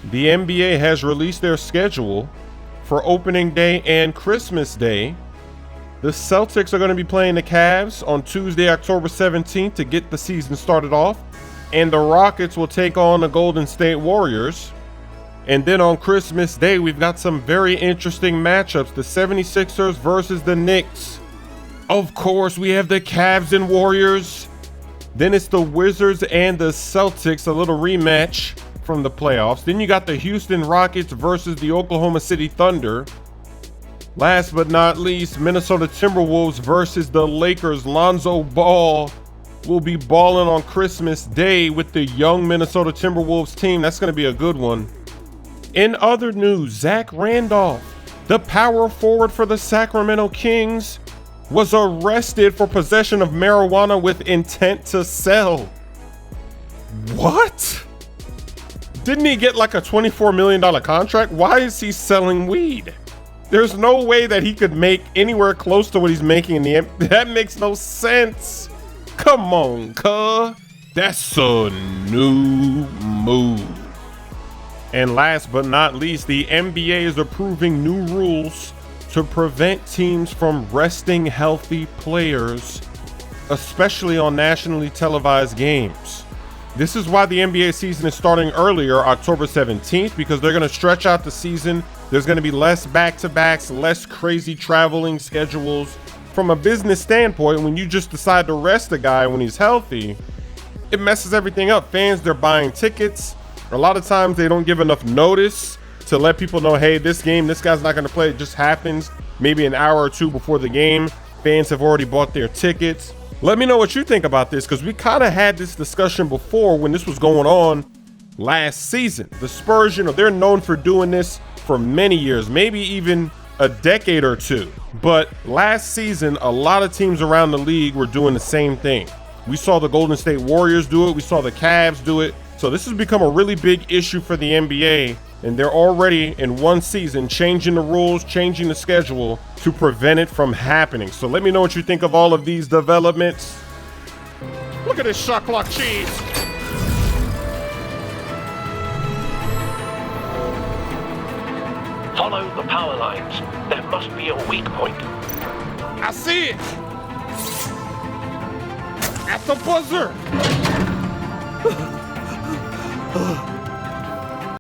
The NBA has released their schedule for opening day and Christmas Day. The Celtics are going to be playing the Cavs on Tuesday, October 17th to get the season started off. And the Rockets will take on the Golden State Warriors. And then on Christmas Day, we've got some very interesting matchups. The 76ers versus the Knicks. Of course, we have the Cavs and Warriors. Then it's the Wizards and the Celtics, a little rematch from the playoffs. Then you got the Houston Rockets versus the Oklahoma City Thunder. Last but not least, Minnesota Timberwolves versus the Lakers. Lonzo Ball will be balling on Christmas Day with the young Minnesota Timberwolves team. That's going to be a good one. In other news, Zach Randolph, the power forward for the Sacramento Kings, was arrested for possession of marijuana with intent to sell. What? Didn't he get like a $24 million contract? Why is he selling weed? There's no way that he could make anywhere close to what he's making in the that makes no sense. Come on, cuh. That's a new move. And last but not least, the NBA is approving new rules to prevent teams from resting healthy players, especially on nationally televised games. This is why the NBA season is starting earlier, October 17th, because they're going to stretch out the season. There's going to be less back-to-backs, less crazy traveling schedules. From a business standpoint, when you just decide to rest a guy when he's healthy, it messes everything up. Fans, they're buying tickets. A lot of times they don't give enough notice to let people know, hey, this game, this guy's not going to play. It just happens maybe an hour or two before the game. Fans have already bought their tickets. Let me know what you think about this, because we kind of had this discussion before when this was going on last season. The Spurs, they're known for doing this for many years, maybe even a decade or two. But last season, a lot of teams around the league were doing the same thing. We saw the Golden State Warriors do it. We saw the Cavs do it. So this has become a really big issue for the NBA. And they're already in one season changing the rules, changing the schedule to prevent it from happening. So let me know what you think of all of these developments. Look at this shot clock cheese. Follow the power lines. There must be a weak point. I see it. At the buzzer.